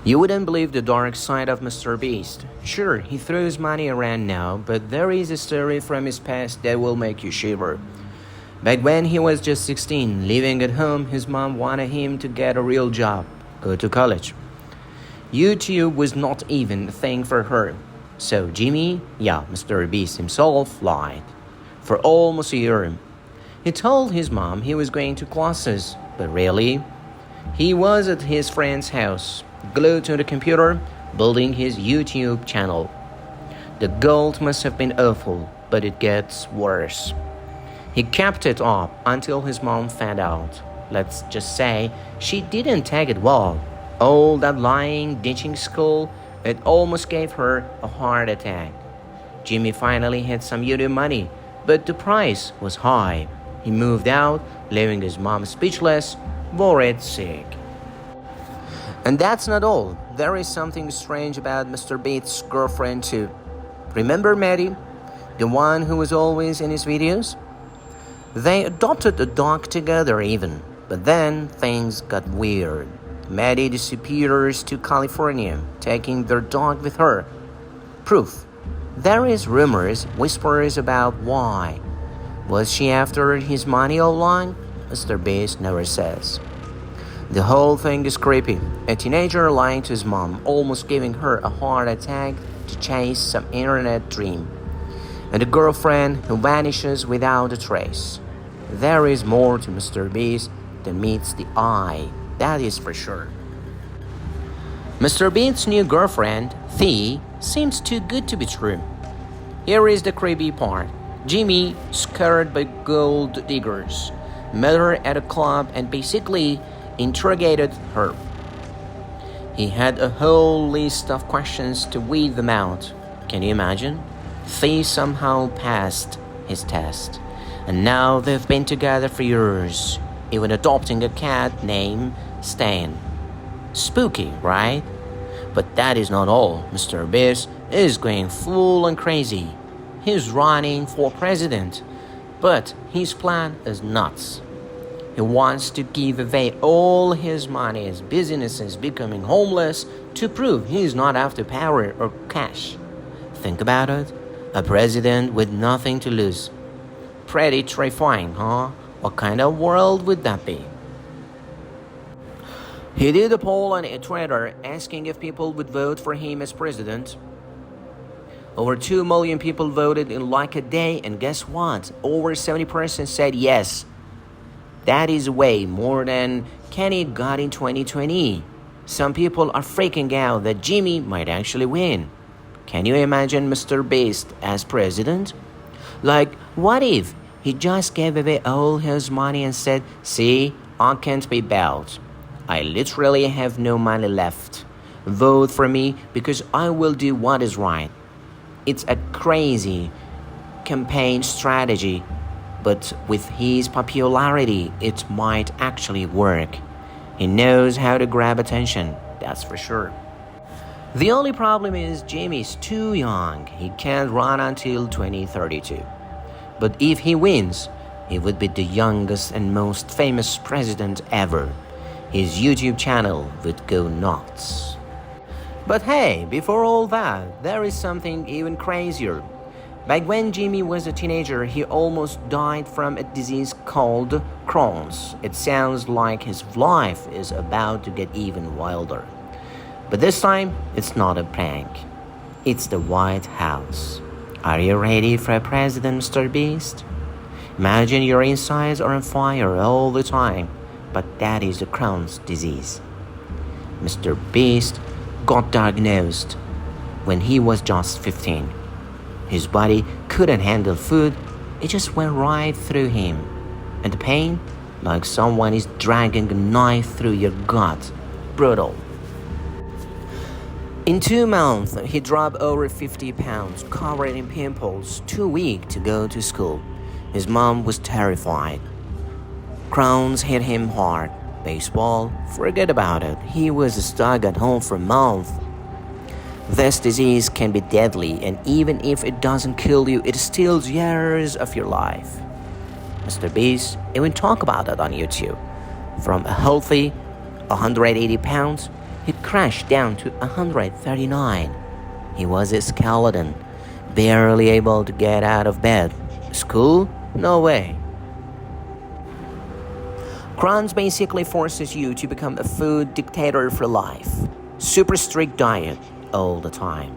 You wouldn't believe the dark side of MrBeast. Sure, he throws money around now, but there is a story from his past that will make you shiver. Back when he was just 16, living at home, his mom wanted him to get a real job, go to college. YouTube was not even a thing for her. So Jimmy, MrBeast himself, lied. For almost a year. He told his mom he was going to classes, but really, he was at his friend's house, glued to the computer, building his YouTube channel. The gold must have been awful, but it gets worse. He kept it up until his mom found out. Let's just say she didn't take it well. All that lying, ditching school, it almost gave her a heart attack. Jimmy finally had some YouTube money, but the price was high. He moved out, leaving his mom speechless, worried, sick. And that's not all. There is something strange about MrBeast's girlfriend too. Remember Maddie? The one who was always in his videos? They adopted a dog together even, but then things got weird. Maddie disappears to California, taking their dog with her. Proof. There is rumors, whispers about why. Was she after his money all along? MrBeast never says. The whole thing is creepy. A teenager lying to his mom, almost giving her a heart attack to chase some internet dream. And a girlfriend who vanishes without a trace. There is more to MrBeast than meets the eye, that is for sure. MrBeast's new girlfriend, Thea, seems too good to be true. Here is the creepy part. Jimmy, scared by gold diggers, met her at a club and basically interrogated her. He had a whole list of questions to weed them out. Can you imagine? Thea somehow passed his test, and now they've been together for years, even adopting a cat named Stan. Spooky, right? But that is not all. MrBeast is going full on crazy. He's running for president, but his plan is nuts. He wants to give away all his money as businesses becoming homeless to prove he's not after power or cash. Think about it. A president with nothing to lose. Pretty terrifying, huh? What kind of world would that be? He did a poll on Twitter asking if people would vote for him as president. Over 2 million people voted in like a day, and guess what? Over 70% said yes. That is way more than Kenny got in 2020. Some people are freaking out that Jimmy might actually win. Can you imagine MrBeast as president? Like, what if he just gave away all his money and said, "See, I can't be bought. I literally have no money left. Vote for me because I will do what is right." It's a crazy campaign strategy, but with his popularity, it might actually work. He knows how to grab attention, that's for sure. The only problem is Jimmy's too young. He can't run until 2032. But if he wins, he would be the youngest and most famous president ever. His YouTube channel would go nuts. But hey, before all that, there is something even crazier. Back when Jimmy was a teenager, he almost died from a disease called Crohn's. It sounds like his life is about to get even wilder. But this time, it's not a prank. It's the White House. Are you ready for a president, MrBeast? Imagine your insides are on fire all the time, but that is the Crohn's disease. MrBeast got diagnosed when he was just 15. His body couldn't handle food, it just went right through him. And the pain, like someone is dragging a knife through your gut. Brutal. In 2 months, he dropped over 50 pounds, covered in pimples, too weak to go to school. His mom was terrified. Crohn's hit him hard. Baseball, forget about it. He was stuck at home for a month. This disease can be deadly, and even if it doesn't kill you, it steals years of your life. MrBeast even talk about it on YouTube. From a healthy 180 pounds, It crashed down to 139. He was a skeleton, barely able to get out of bed. School? No way. Crowns basically forces you to become a food dictator for life. Super strict diet all the time.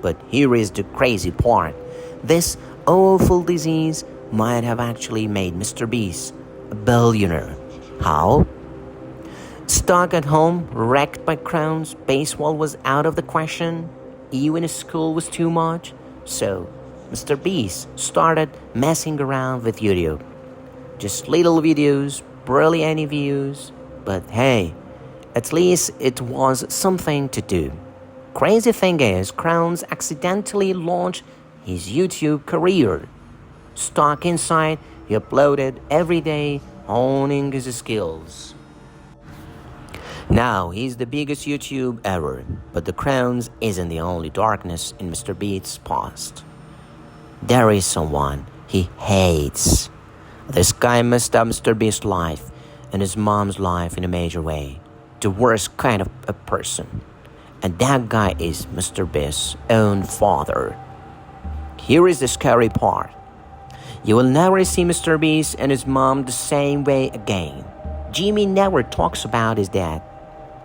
But here is the crazy part. This awful disease might have actually made MrBeast a billionaire. How? Stuck at home, wrecked by crowns, baseball was out of the question, even school was too much. So, MrBeast started messing around with YouTube. Just little videos, barely any views, but hey, at least it was something to do. Crazy thing is, Crowns accidentally launched his YouTube career. Stuck inside, he uploaded every day, honing his skills. Now he's the biggest YouTube ever, but the Crowns isn't the only darkness in MrBeast's past. There is someone he hates. This guy messed up MrBeast's life and his mom's life in a major way. The worst kind of a person. And that guy is MrBeast's own father. Here is the scary part. You will never see MrBeast and his mom the same way again. Jimmy never talks about his dad,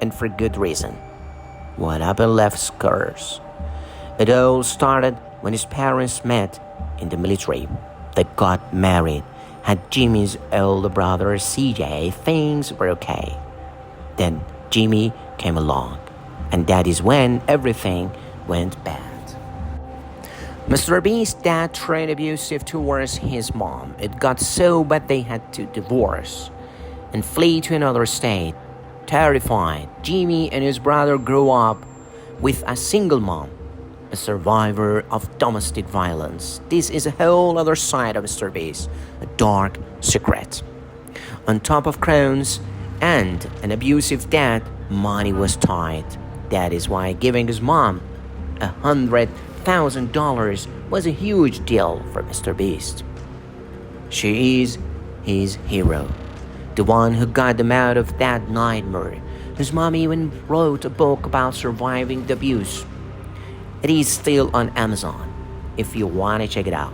and for good reason. What happened left scars. It all started when his parents met in the military. They got married, had Jimmy's older brother CJ. Things were okay. Then Jimmy came along, and that is when everything went bad. MrBeast's dad turned abusive towards his mom. It got so bad they had to divorce and flee to another state. Terrified, Jimmy and his brother grew up with a single mom, a survivor of domestic violence. This is a whole other side of MrBeast, a dark secret. On top of crowns and an abusive dad, money was tight. That is why giving his mom $100,000 was a huge deal for MrBeast. She is his hero, the one who got them out of that nightmare. His mom even wrote a book about surviving the abuse. It is still on Amazon if you want to check it out.